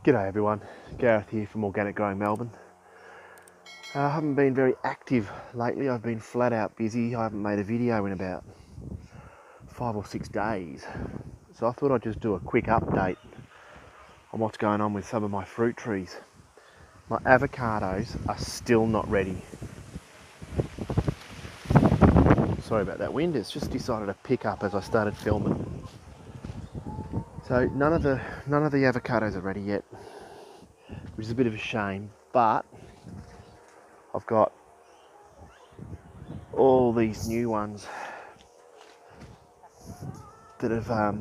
G'day everyone, Gareth here from Organic Growing Melbourne. I haven't been very active lately. I've been flat out busy. I haven't made a video in about 5 or 6 days. So I thought I'd just do a quick update on what's going on with some of my fruit trees. My avocados are still not ready. Sorry about that wind, it's just decided to pick up as I started filming. So none of the avocados are ready yet, which is a bit of a shame, but I've got all these new ones that have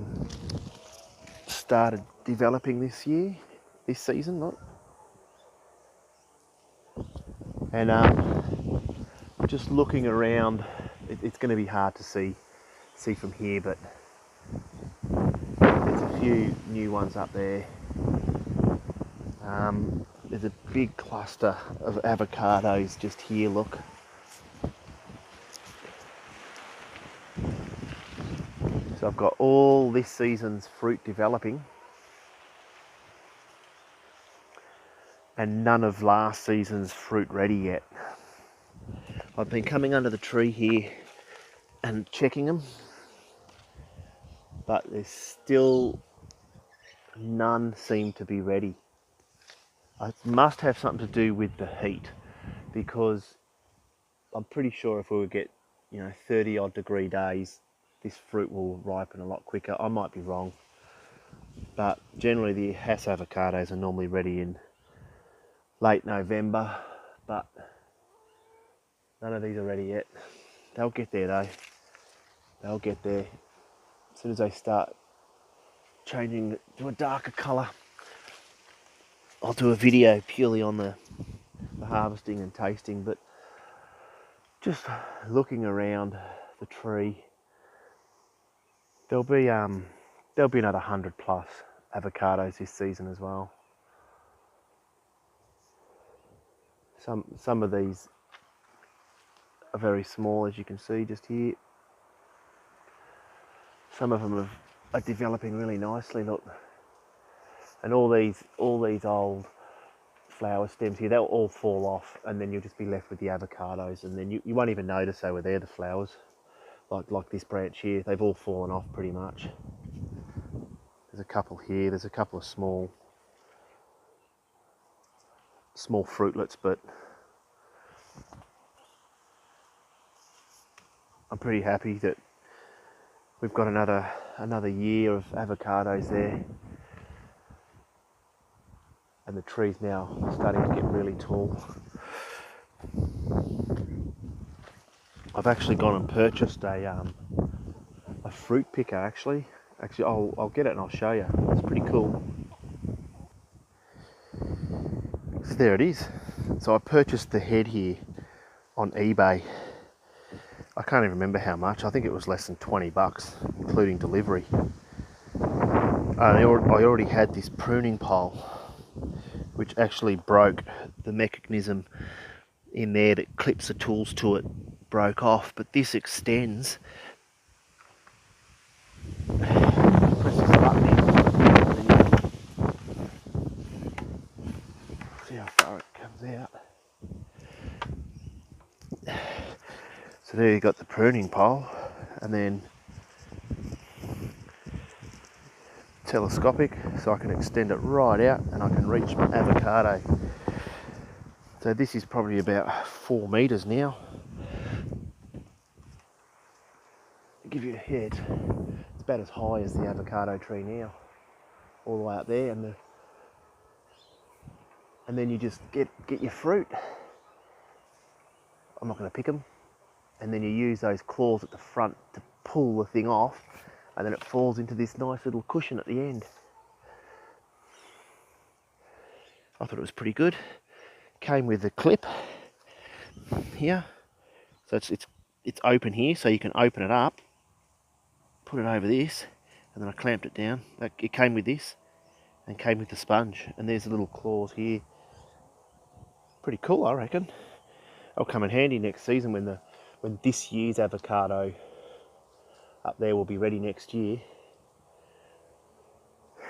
started developing this season, look. And just looking around, it's going to be hard to see from here, but there's a few new ones up there. There's a big cluster of avocados just here, look. So I've got all this season's fruit developing and none of last season's fruit ready yet. I've been coming under the tree here and checking them, but there's still none seem to be ready. It must have something to do with the heat, because I'm pretty sure if we would get 30 odd degree days, this fruit will ripen a lot quicker. I might be wrong, but generally the Hass avocados are normally ready in late November, but none of these are ready yet. They'll get there though. They'll get there. As soon as they start changing to a darker colour, I'll do a video purely on the harvesting and tasting. But just looking around the tree, there'll be another 100 plus avocados this season as well. Some of these are very small, as you can see just here. Some of them are developing really nicely, look. And all these old flower stems here, they'll all fall off, and then you'll just be left with the avocados, and then you won't even notice they were there, the flowers. Like this branch here, they've all fallen off pretty much. There's a couple here, there's a couple of small fruitlets, but I'm pretty happy that we've got another year of avocados there. And the tree's now starting to get really tall. I've actually gone and purchased a fruit picker. Actually, I'll get it and I'll show you. It's pretty cool. So there it is. So I purchased the head here on eBay. I can't even remember how much. I think it was less than 20 bucks, including delivery. I already had this pruning pole, which actually broke. The mechanism in there that clips the tools to it broke off, but this extends. Press this button in, see how far it comes out. So there you got the pruning pole, and then telescopic, so I can extend it right out and I can reach my avocado. So this is probably about 4 meters now. To give you a head, it's about as high as the avocado tree now, all the way up there, and then you just get your fruit. I'm not going to pick them, and then you use those claws at the front to pull the thing off, and then it falls into this nice little cushion at the end. I thought it was pretty good. Came with a clip here, so it's open here, so you can open it up, put it over this, and then I clamped it down. It came with this, and came with the sponge, and there's the little claws here. Pretty cool, I reckon. It'll come in handy next season when this year's avocado up there will be ready next year,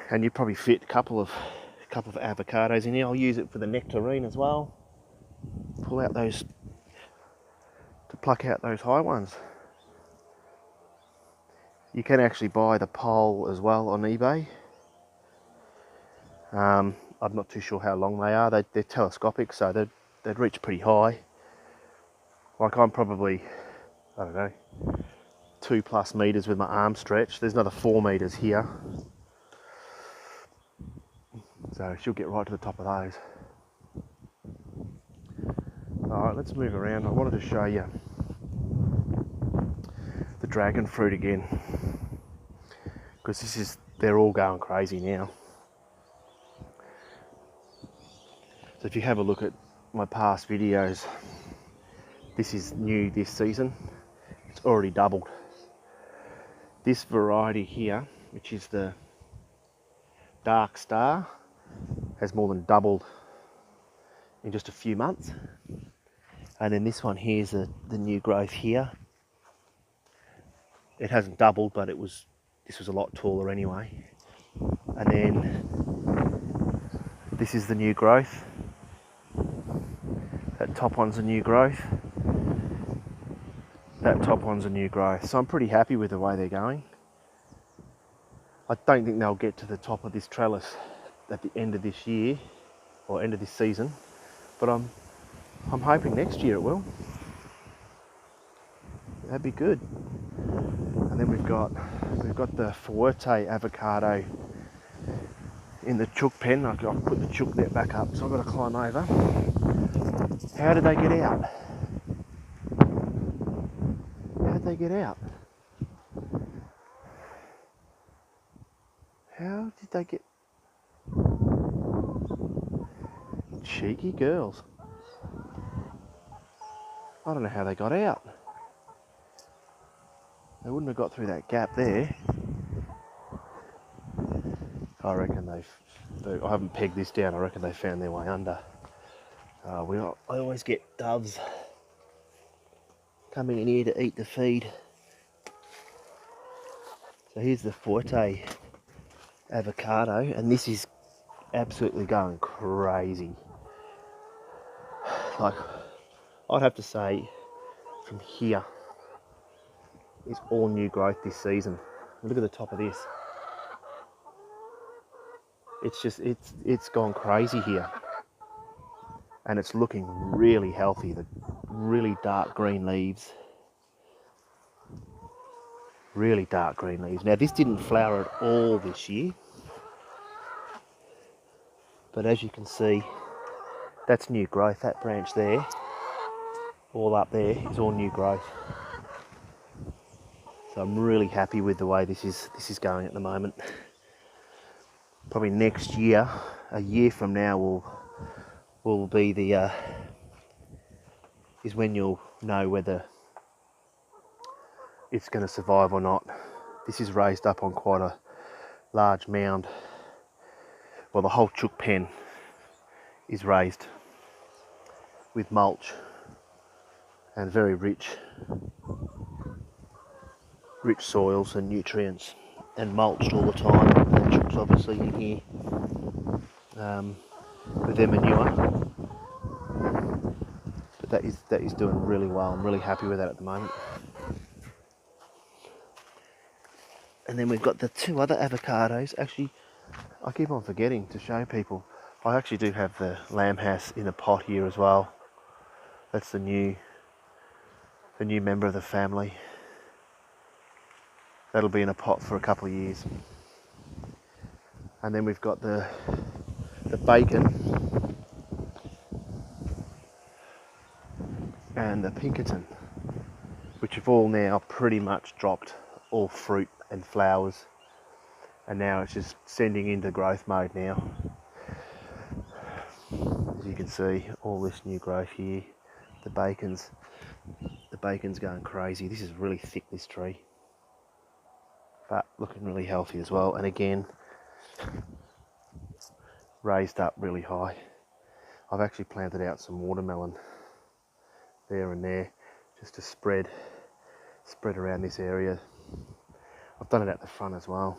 and you probably fit a couple of couple of avocados in here. I'll use it for the nectarine as well. Pull out those, to pluck out those high ones. You can actually buy the pole as well on eBay. I'm not too sure how long they are. They're telescopic, so they'd reach pretty high. Like I'm probably, I don't know, 2+ meters with my arm stretched. There's another 4 meters here. So she'll get right to the top of those. Alright, let's move around. I wanted to show you the dragon fruit again, because they're all going crazy now. So if you have a look at my past videos, this is new this season. It's already doubled. This variety here, which is the Dark Star, has more than doubled in just a few months. And then this one here is the new growth here. It hasn't doubled, but this was a lot taller anyway. And then this is the new growth. That top one's a new growth. That top one's a new growth. So I'm pretty happy with the way they're going. I don't think they'll get to the top of this trellis at the end of this year, or end of this season, but I'm hoping next year it will. That'd be good. And then we've got the Forte Avocado in the chook pen. I've put the chook there back up, so I've got to climb over. How did they get out? How did they get out? How did they get... Cheeky girls. I don't know how they got out. They wouldn't have got through that gap there. I reckon I haven't pegged this down, I reckon they found their way under. I always get doves coming in here to eat the feed. So here's the Forte Avocado, and this is absolutely going crazy. Like, I'd have to say from here is all new growth this season. Look at the top of this. It's gone crazy here. And it's looking really healthy. The really dark green leaves. Really dark green leaves. Now this didn't flower at all this year. But as you can see, that's new growth. That branch there, all up there, is all new growth. So I'm really happy with the way this is going at the moment. Probably next year, a year from now, will be the is when you'll know whether it's going to survive or not. This is raised up on quite a large mound. Well, the whole chook pen is raised with mulch and very rich soils and nutrients, and mulched all the time. And the chook's obviously in here with their manure. But that is doing really well. I'm really happy with that at the moment. And then we've got the two other avocados. Actually, I keep on forgetting to show people. I actually do have the lamb house in a pot here as well. That's the new member of the family. That'll be in a pot for a couple of years. And then we've got the bacon and the Pinkerton, which have all now pretty much dropped all fruit and flowers, and now it's just sending into growth mode now. As you can see, all this new growth here. The bacon's going crazy. This is really thick, this tree, but looking really healthy as well. And again, raised up really high. I've actually planted out some watermelon there and there just to spread around this area. I've done it at the front as well.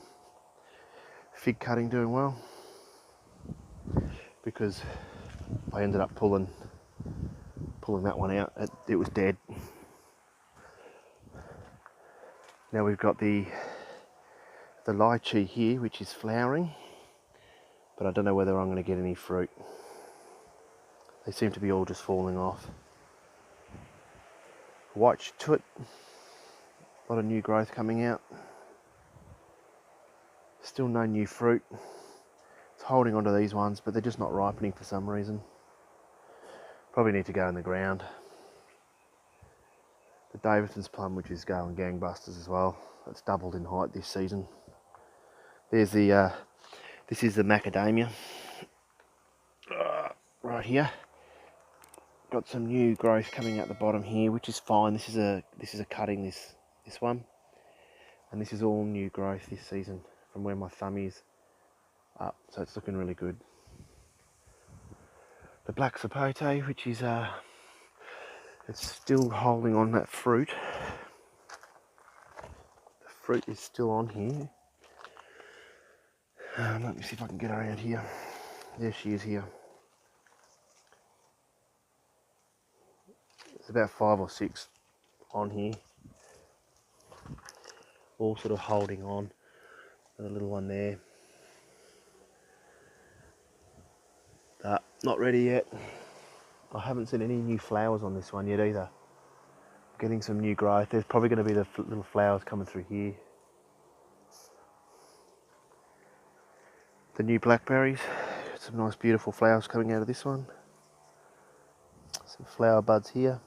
Fig cutting doing well. because I ended up pulling that one out. It was dead. Now we've got the lychee here, which is flowering, but I don't know whether I'm going to get any fruit. They seem to be all just falling off. White tut, a lot of new growth coming out. Still no new fruit. It's holding onto these ones, but they're just not ripening for some reason. Probably need to go in the ground. The Davidson's plum, which is going gangbusters as well. It's doubled in height this season. There's the, this is the macadamia, right here. Got some new growth coming out the bottom here, which is fine. This is a cutting, this one, and this is all new growth this season from where my thumb is up, so it's looking really good. The black sapote, which is it's still holding on that fruit. The fruit is still on here. Let me see if I can get her around here. There she is here. There's about 5 or 6 on here, all sort of holding on. And a little one there. Not ready yet. I haven't seen any new flowers on this one yet either. Getting some new growth. There's probably going to be the little flowers coming through here. The new blackberries. Some nice beautiful flowers coming out of this one. Some flower buds here.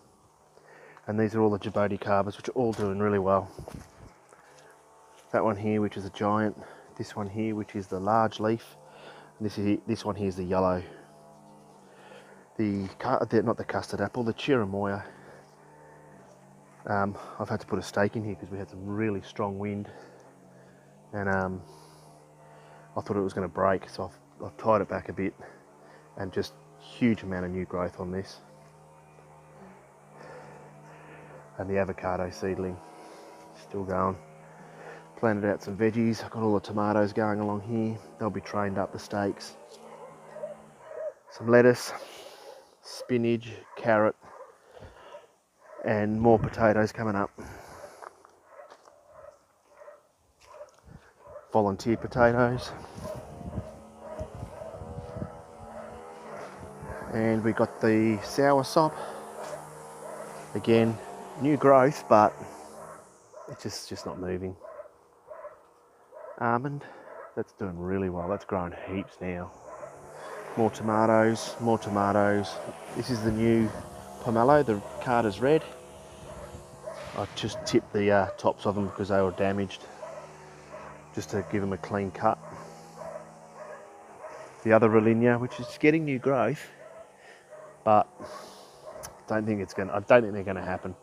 And these are all the Avocados, which are all doing really well. That one here, which is a giant. This one here, which is the large leaf. And this one here is the yellow. Not the custard apple, the Cherimoya. I've had to put a stake in here because we had some really strong wind, and I thought it was going to break, so I've tied it back a bit, and just huge amount of new growth on this. And the avocado seedling, still going. Planted out some veggies. I've got all the tomatoes going along here. They'll be trained up, the stakes. Some lettuce, spinach, carrot, and more potatoes coming up. Volunteer potatoes. And we got the soursop. Again, new growth, but it's just not moving. Almond, that's doing really well. That's growing heaps now. More tomatoes, more tomatoes. This is the new pomelo, the Carter's red. I just tipped the tops of them because they were damaged, just to give them a clean cut. The other Rollinia, which is getting new growth, but I don't think they're gonna happen.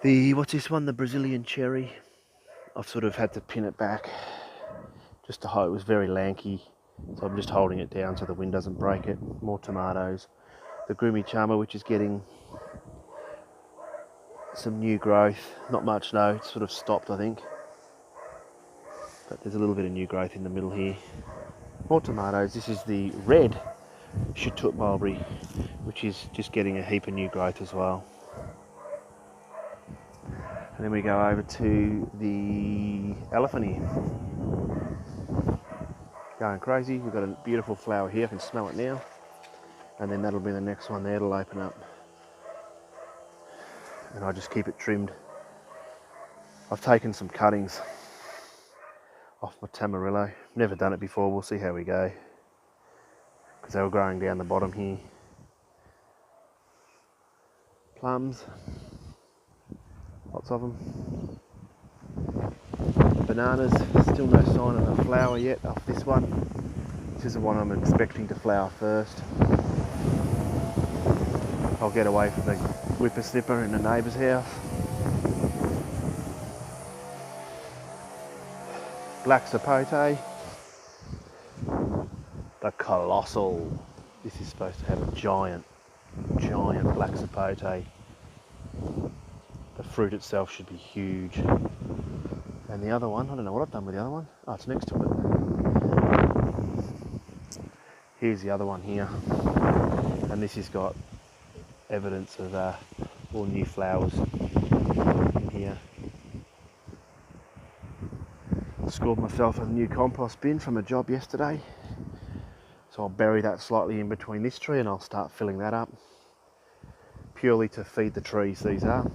What's this one? The Brazilian cherry. I've sort of had to pin it back just to hold. It was very lanky, so I'm just holding it down so the wind doesn't break it. More tomatoes. The Groomy Charmer, which is getting some new growth. Not much though, it's sort of stopped I think. But there's a little bit of new growth in the middle here. More tomatoes. This is the red Chateau Mulberry, which is just getting a heap of new growth as well. And then we go over to the elephant here. Going crazy. We've got a beautiful flower here, I can smell it now. And then that'll be the next one there, it'll open up. And I just keep it trimmed. I've taken some cuttings off my Tamarillo. Never done it before, we'll see how we go. Because they were growing down the bottom here. Plums. Lots of them. Bananas, still no sign of a flower yet off this one. This is the one I'm expecting to flower first. I'll get away from the whippersnipper in the neighbour's house. Black Sapote. The colossal. This is supposed to have a giant black Sapote. The fruit itself should be huge. And the other one, I don't know what I've done with the other one. Oh, it's next to it. Here's the other one here, and this has got evidence of all new flowers in here. Scored myself a new compost bin from a job yesterday, so I'll bury that slightly in between this tree and I'll start filling that up, purely to feed the trees these are.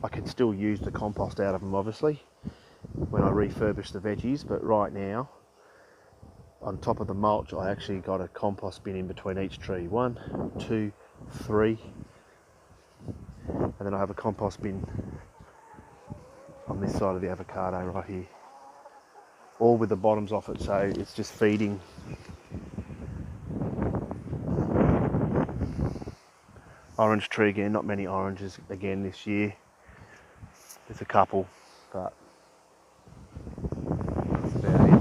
I can still use the compost out of them obviously when I refurbish the veggies, but right now on top of the mulch I actually got a compost bin in between each tree. 1, 2, 3, and then I have a compost bin on this side of the avocado right here, all with the bottoms off it, so it's just feeding. Orange tree again, not many oranges again this year. There's a couple, but that's about it.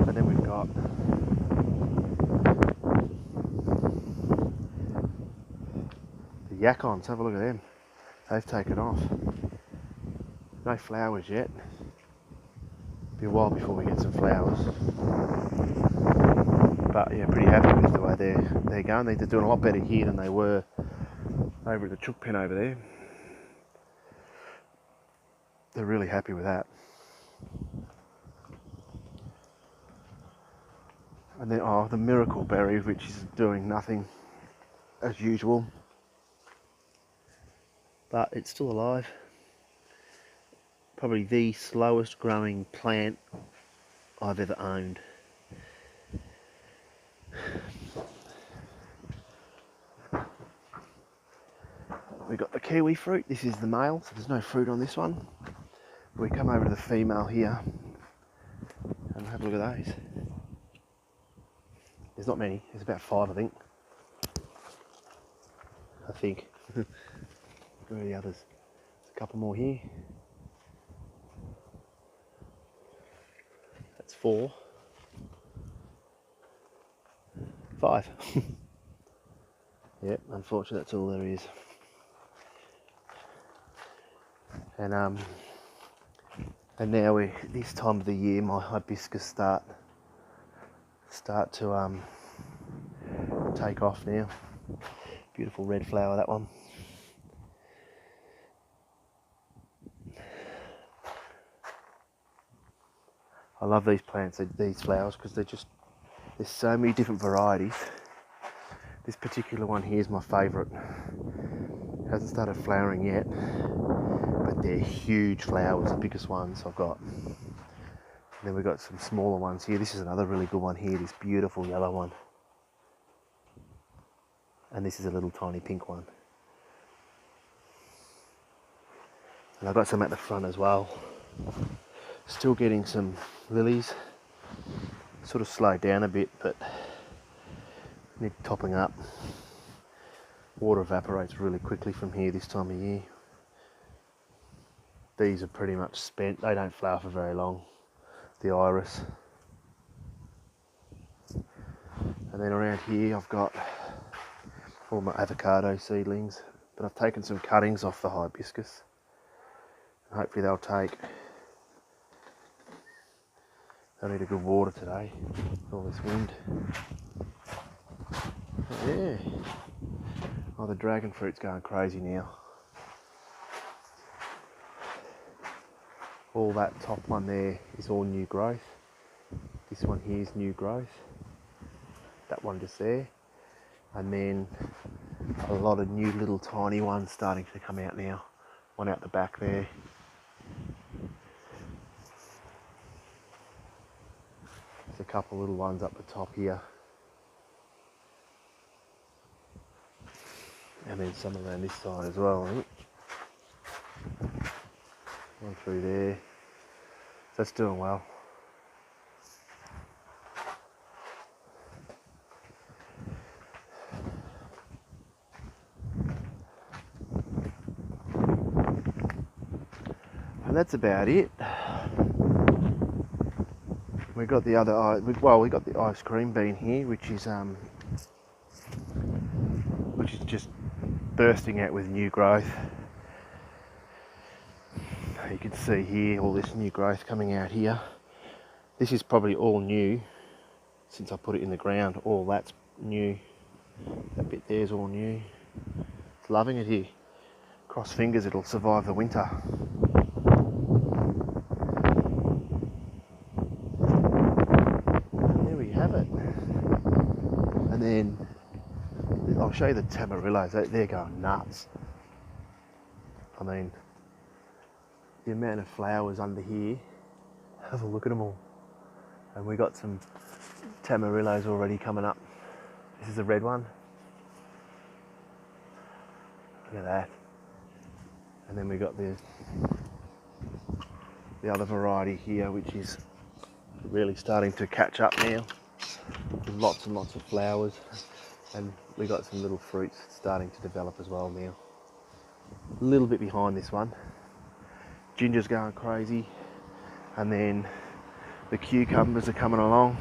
And then we've got the yacons. Have a look at them. They've taken off. No flowers yet. Be a while before we get some flowers. But yeah, pretty happy with the way they're going. They're doing a lot better here than they were over at the chook pen over there. They're really happy with that. And then the miracle berry, which is doing nothing as usual, but it's still alive. Probably the slowest growing plant I've ever owned. We've got the kiwi fruit. This is the male, so there's no fruit on this one. We come over to the female here and have a look at those. There's not many, there's about 5 I think. Where are the others? There's a couple more here. That's 4. 5. Yep, unfortunately that's all there is. And now this time of the year my hibiscus start to take off now. Beautiful red flower, that one. I love these plants, these flowers, because there's so many different varieties. This particular one here is my favourite. Hasn't started flowering yet, but they're huge flowers, the biggest ones I've got. And then we've got some smaller ones here. This is another really good one here, this beautiful yellow one. And this is a little tiny pink one. And I've got some at the front as well. Still getting some lilies. Sort of slowed down a bit, but need topping up. Water evaporates really quickly from here this time of year. These are pretty much spent. They don't flower for very long. The iris. And then around here I've got all my avocado seedlings, but I've taken some cuttings off the hibiscus. And hopefully they'll take. They'll need a good water today with all this wind. But yeah. Oh, the dragon fruit's going crazy now. All that top one there is all new growth. This one here is new growth. That one just there. And then a lot of new little tiny ones starting to come out now. One out the back there. There's a couple little ones up the top here. And then some around this side as well, I think. One through there. So that's doing well. And that's about it. We got the other, we got the ice cream bean here, which is just bursting out with new growth. You can see here all this new growth coming out here. This is probably all new. since I put it in the ground. All that's new. That bit there's all new. It's loving it here. Cross fingers it'll survive the winter. And there we have it. And then I'll show you the Tamarillos. They're going nuts. I mean, the amount of flowers under here, have a look at them all. And we got some Tamarillos already coming up. This is the red one. Look at that. And then we got the other variety here, which is really starting to catch up now. With lots and lots of flowers. And we got some little fruits starting to develop as well now. A little bit behind this one. Ginger's going crazy. And then the cucumbers are coming along.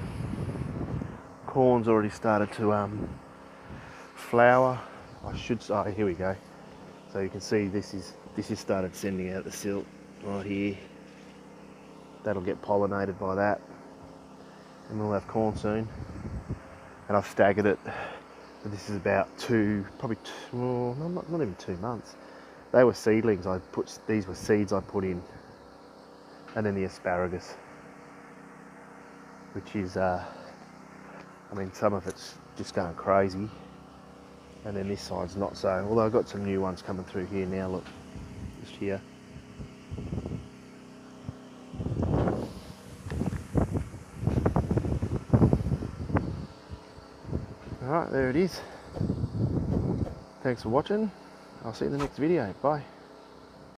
Corn's already started to flower. I should say, oh, here we go. So you can see this is started sending out the silt right here. That'll get pollinated by that. And we'll have corn soon. And I've staggered it. So this is about not even 2 months. They were seedlings. These were seeds I put in. And then the asparagus, which is, I mean, some of it's just going crazy. And then this side's not so. Although I've got some new ones coming through here now, look, just here. Alright, there it is. Thanks for watching. I'll see you in the next video. Bye.